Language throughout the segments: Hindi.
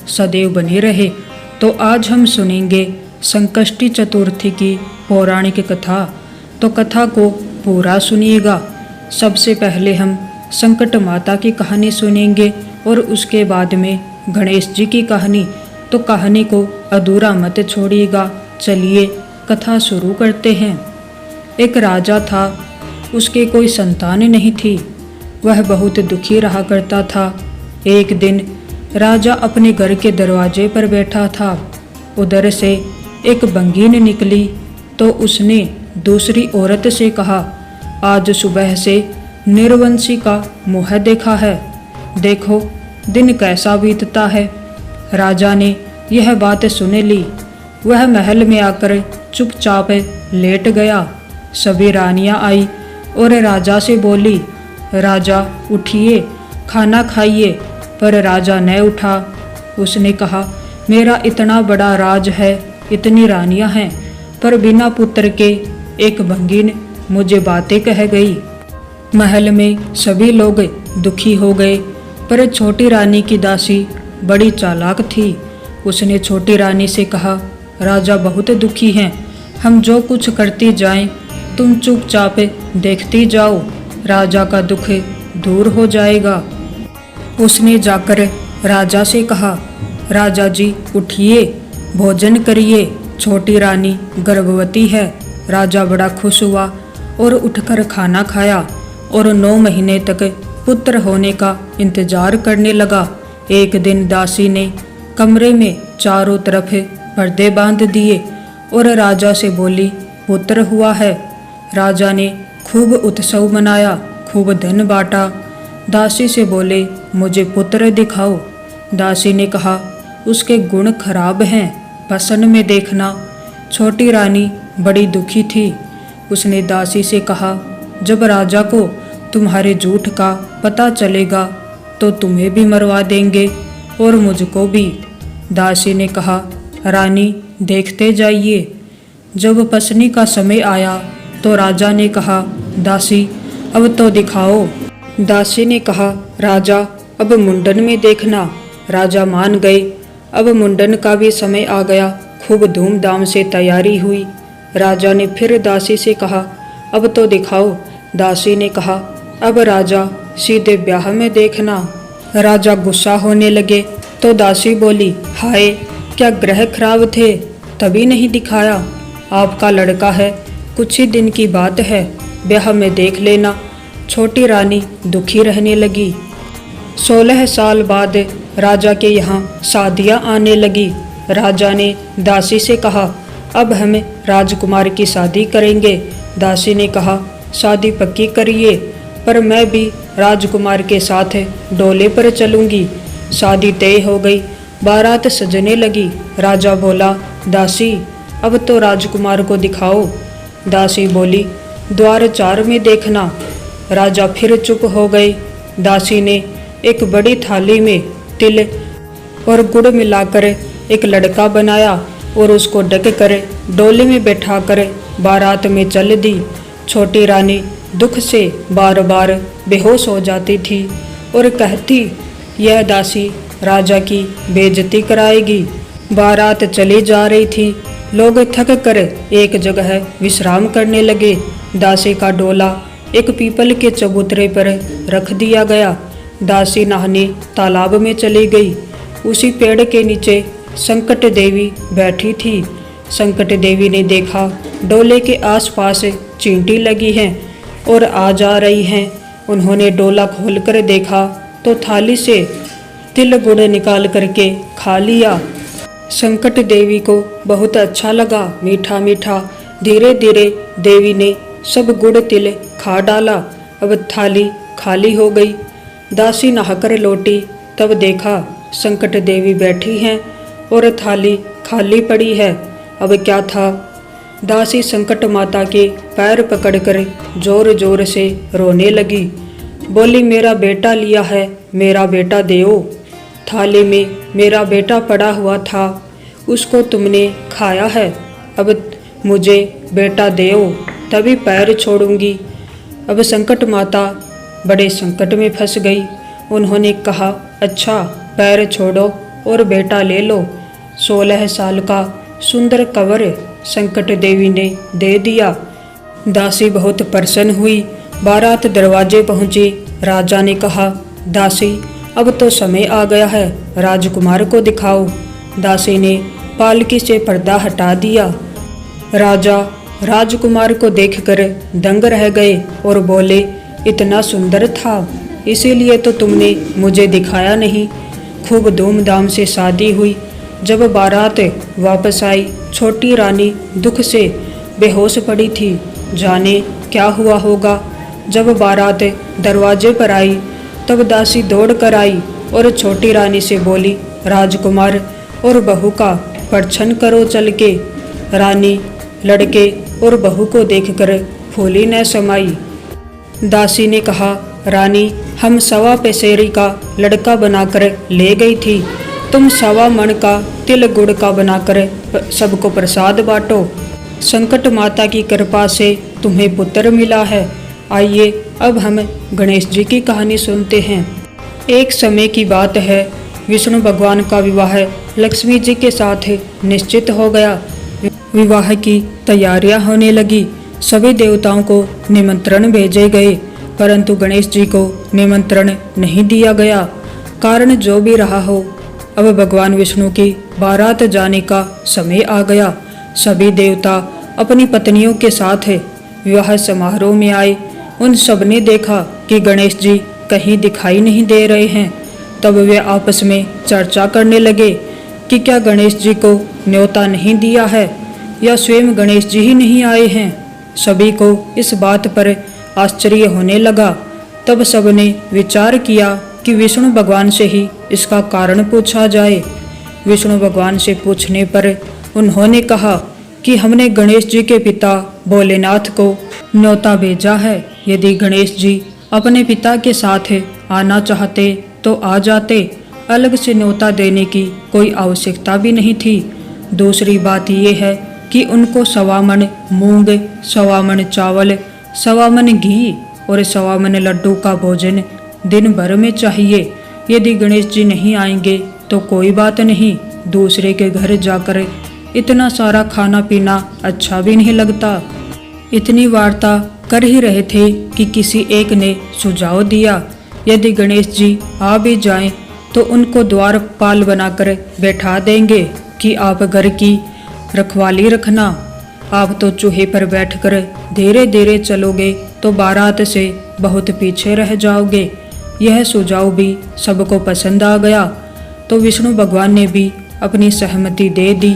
सदैव बनी रहे। तो आज हम सुनेंगे संकष्टी चतुर्थी की पौराणिक कथा। तो कथा को पूरा सुनिएगा। सबसे पहले हम संकट माता की कहानी सुनेंगे और उसके बाद में गणेश जी की कहानी। तो कहानी को अधूरा मत छोड़िएगा। चलिए कथा शुरू करते हैं। एक राजा था, उसके कोई संतान नहीं थी। वह बहुत दुखी रहा करता था। एक दिन राजा अपने घर के दरवाजे पर बैठा था। उधर से एक बंगीन निकली तो उसने दूसरी औरत से कहा, आज सुबह से निर्वंशी का मुँह देखा है, देखो दिन कैसा बीतता है। राजा ने यह बात सुन ली। वह महल में आकर चुपचाप लेट गया। सभी रानियां आई और राजा से बोली, राजा उठिए, खाना खाइए। पर राजा न उठा। उसने कहा, मेरा इतना बड़ा राज है, इतनी रानियां हैं, पर बिना पुत्र के एक बंगीन मुझे बातें कह गई। महल में सभी लोग दुखी हो गए, पर छोटी रानी की दासी बड़ी चालाक थी। उसने छोटी रानी से कहा, राजा बहुत दुखी हैं, हम जो कुछ करती जाएं तुम चुपचाप देखती जाओ, राजा का दुख दूर हो जाएगा। उसने जाकर राजा से कहा, राजा जी उठिए, भोजन करिए, छोटी रानी गर्भवती है। राजा बड़ा खुश हुआ और उठकर खाना खाया और 9 महीने तक पुत्र होने का इंतजार करने लगा। एक दिन दासी ने कमरे में चारों तरफ पर्दे बांध दिए और राजा से बोली, पुत्र हुआ है। राजा ने खूब उत्सव मनाया, खूब धन बांटा। दासी से बोले, मुझे पुत्र दिखाओ। दासी ने कहा, उसके गुण खराब हैं, पसंद में देखना। छोटी रानी बड़ी दुखी थी। उसने दासी से कहा, जब राजा को तुम्हारे झूठ का पता चलेगा तो तुम्हें भी मरवा देंगे और मुझको भी। दासी ने कहा, रानी देखते जाइए। जब पसनी का समय आया तो राजा ने कहा, दासी अब तो दिखाओ। दासी ने कहा, राजा अब मुंडन में देखना। राजा मान गए। अब मुंडन का भी समय आ गया। खूब धूमधाम से तैयारी हुई। राजा ने फिर दासी से कहा, अब तो दिखाओ। दासी ने कहा, अब राजा सीधे ब्याह में देखना। राजा गुस्सा होने लगे तो दासी बोली, हाय क्या ग्रह खराब थे, तभी नहीं दिखाया। आपका लड़का है, कुछ ही दिन की बात है, ब्याह में देख लेना। छोटी रानी दुखी रहने लगी। 16 साल बाद राजा के यहाँ शादियाँ आने लगी। राजा ने दासी से कहा, अब हम राजकुमार की शादी करेंगे। दासी ने कहा, शादी पक्की करिए, पर मैं भी राजकुमार के साथ डोले पर चलूँगी। शादी तय हो गई। बारात सजने लगी। राजा बोला, दासी अब तो राजकुमार को दिखाओ। दासी बोली, द्वार 4 में देखना। राजा फिर चुप हो गए। दासी ने एक बड़ी थाली में तिल और गुड़ मिलाकर एक लड़का बनाया और उसको ढक कर डोले में बैठाकर बारात में चल दी। छोटी रानी दुख से बार बार बेहोश हो जाती थी और कहती, यह दासी राजा की बेइज्जती कराएगी। बारात चली जा रही थी। लोग थक कर एक जगह विश्राम करने लगे। दासी का डोला एक पीपल के चबूतरे पर रख दिया गया। दासी नहाने तालाब में चली गई। उसी पेड़ के नीचे संकट देवी बैठी थी। संकट देवी ने देखा डोले के आसपास चींटी लगी हैं और आ जा रही हैं। उन्होंने डोला खोलकर देखा तो थाली से तिल गुड़ निकाल करके खा लिया। संकट देवी को बहुत अच्छा लगा, मीठा मीठा। धीरे धीरे देवी ने सब गुड़ तिल खा डाला। अब थाली खाली हो गई। दासी नहाकर लौटी, तब देखा संकट देवी बैठी हैं और थाली खाली पड़ी है। अब क्या था? दासी संकट माता के पैर पकड़कर जोर जोर से रोने लगी। बोली, मेरा बेटा लिया है, मेरा बेटा देओ। थाली में मेरा बेटा पड़ा हुआ था, उसको तुमने खाया है। अब मुझे बेटा देओ, तभी पैर छोड़ूंगी। अब संकट माता बड़े संकट में फंस गई। उन्होंने कहा, अच्छा पैर छोड़ो, और बेटा ले लो। 16 साल का सुंदर कंवर संकट देवी ने दे दिया। दासी बहुत प्रसन्न हुई। बारात दरवाजे पहुंची। राजा ने कहा, दासी अब तो समय आ गया है, राजकुमार को दिखाओ। दासी ने पालकी से पर्दा हटा दिया। राजा राजकुमार को देखकर दंग रह गए और बोले, इतना सुंदर था, इसीलिए तो तुमने मुझे दिखाया नहीं। खूब धूमधाम से शादी हुई। जब बारात वापस आई, छोटी रानी दुख से बेहोश पड़ी थी। जाने क्या हुआ होगा। जब बारात दरवाजे पर आई तब दासी दौड़ कर आई और छोटी रानी से बोली, राजकुमार और बहू का परछन करो चल के। रानी लड़के और बहू को देखकर फूली न समाई। दासी ने कहा, रानी हम 1.25 पैसेरी का लड़का बनाकर ले गई थी, तुम 1.25 मन का तिल गुड़ का बनाकर सबको प्रसाद बांटो। संकट माता की कृपा से तुम्हें पुत्र मिला है। आइए अब हम गणेश जी की कहानी सुनते हैं। एक समय की बात है, विष्णु भगवान का विवाह लक्ष्मी जी के साथ निश्चित हो गया। विवाह की तैयारियां होने लगी। सभी देवताओं को निमंत्रण भेजे गए, परंतु गणेश जी को निमंत्रण नहीं दिया गया। कारण जो भी रहा हो, अब भगवान विष्णु की बारात जाने का समय आ गया। सभी देवता अपनी पत्नियों के साथ विवाह समारोह में आए। उन सब ने देखा कि गणेश जी कहीं दिखाई नहीं दे रहे हैं। तब वे आपस में चर्चा करने लगे कि क्या गणेश जी को न्योता नहीं दिया है या स्वयं गणेश जी ही नहीं आए हैं। सभी को इस बात पर आश्चर्य होने लगा। तब सबने विचार किया कि विष्णु भगवान से ही इसका कारण पूछा जाए। विष्णु भगवान से पूछने पर उन्होंने कहा कि हमने गणेश जी के पिता भोलेनाथ को न्योता भेजा है। यदि गणेश जी अपने पिता के साथ आना चाहते तो आ जाते, अलग से न्योता देने की कोई आवश्यकता भी नहीं थी। दूसरी बात यह है कि उनको 1.25 मन मूंग, 1.25 मन चावल, 1.25 मन घी और 1.25 मन लड्डू का भोजन दिन भर में चाहिए। यदि गणेश जी नहीं आएंगे तो कोई बात नहीं, दूसरे के घर जाकर इतना सारा खाना पीना अच्छा भी नहीं लगता। इतनी वार्ता कर ही रहे थे कि किसी एक ने सुझाव दिया, यदि गणेश जी आ भी जाएं तो उनको द्वारपाल बनाकर बैठा देंगे कि आप घर की रखवाली रखना। आप तो चूहे पर बैठकर धीरे धीरे चलोगे तो बारात से बहुत पीछे रह जाओगे। यह सुझाव भी सबको पसंद आ गया तो विष्णु भगवान ने भी अपनी सहमति दे दी।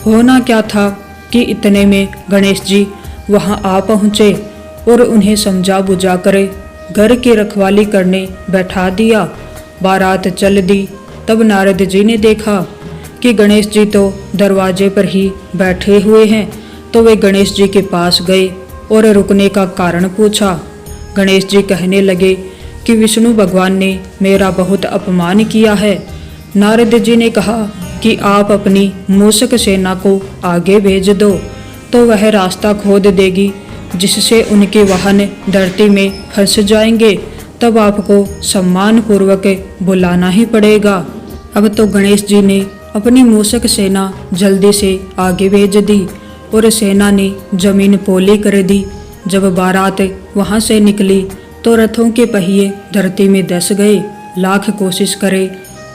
होना क्या था कि इतने में गणेश जी वहां आ पहुँचे और उन्हें समझा बुझाकर घर की रखवाली करने बैठा दिया। बारात चल दी। तब नारद जी ने देखा कि गणेश जी तो दरवाजे पर ही बैठे हुए हैं, तो वे गणेश जी के पास गए और रुकने का कारण पूछा। गणेश जी कहने लगे कि विष्णु भगवान ने मेरा बहुत अपमान किया है। नारद जी ने कहा कि आप अपनी मूषक सेना को आगे भेज दो तो वह रास्ता खोद देगी, जिससे उनके वाहन धरती में फंस जाएंगे। तब आपको सम्मान पूर्वक बुलाना ही पड़ेगा। अब तो गणेश जी ने अपनी मूषक सेना जल्दी से आगे भेज दी और सेना ने जमीन पोली कर दी। जब बारात वहां से निकली तो रथों के पहिए धरती में धंस गए। लाख कोशिश करे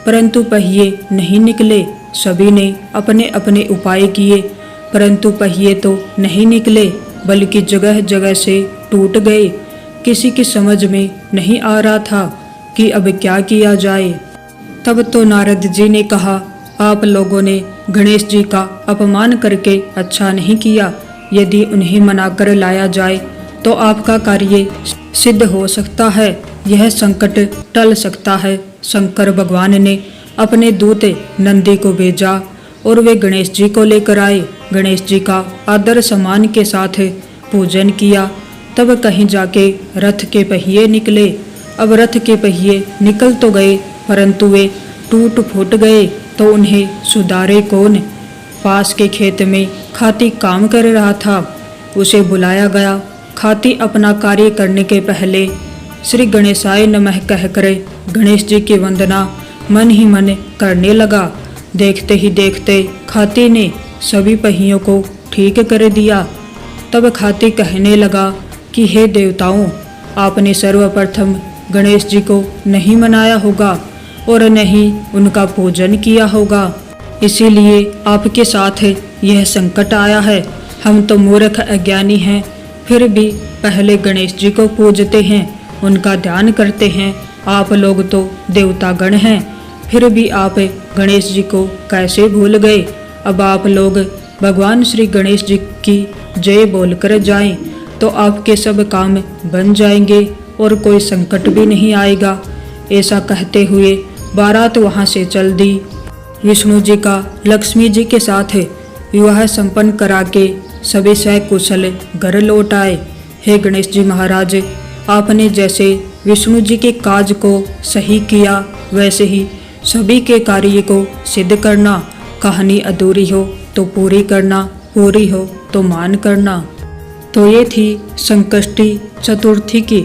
परंतु पहिए नहीं निकले। सभी ने अपने अपने उपाय किए परंतु पहिए तो नहीं निकले, बल्कि जगह जगह से टूट गए। किसी की समझ में नहीं आ रहा था कि अब क्या किया जाए। तब तो नारद जी ने कहा, आप लोगों ने गणेश जी का अपमान करके अच्छा नहीं किया। यदि उन्हें मनाकर लाया जाए तो आपका कार्य सिद्ध हो सकता है, यह संकट टल सकता है। शंकर भगवान ने अपने दूत नंदी को भेजा और वे गणेश जी को लेकर आए। गणेश जी का आदर सम्मान के साथ पूजन किया। तब कहीं जाके रथ के पहिए निकले। अब रथ के पहिए निकल तो गए परंतु वे टूट फूट गए तो उन्हें सुधारे कौन। पास के खेत में खाती काम कर रहा था, उसे बुलाया गया। खाती अपना कार्य करने के पहले श्री गणेशाय नमः कहकर गणेश जी की वंदना मन ही मन करने लगा। देखते ही देखते खाती ने सभी पहियों को ठीक कर दिया। तब खाती कहने लगा कि हे देवताओं, आपने सर्वप्रथम गणेश जी को नहीं मनाया होगा और न ही उनका पूजन किया होगा, इसीलिए आपके साथ यह संकट आया है। हम तो मूर्ख अज्ञानी हैं, फिर भी पहले गणेश जी को पूजते हैं, उनका ध्यान करते हैं। आप लोग तो देवतागण हैं, फिर भी आप गणेश जी को कैसे भूल गए। अब आप लोग भगवान श्री गणेश जी की जय बोलकर जाएं तो आपके सब काम बन जाएंगे और कोई संकट भी नहीं आएगा। ऐसा कहते हुए बारात वहां से चल दी। विष्णु जी का लक्ष्मी जी के साथ विवाह संपन्न करा के सभी सकुशल घर लौट आए। हे गणेश जी महाराज, आपने जैसे विष्णु जी के काज को सही किया, वैसे ही सभी के कार्य को सिद्ध करना। कहानी अधूरी हो तो पूरी करना, पूरी हो तो मान करना। तो ये थी संकष्टी चतुर्थी की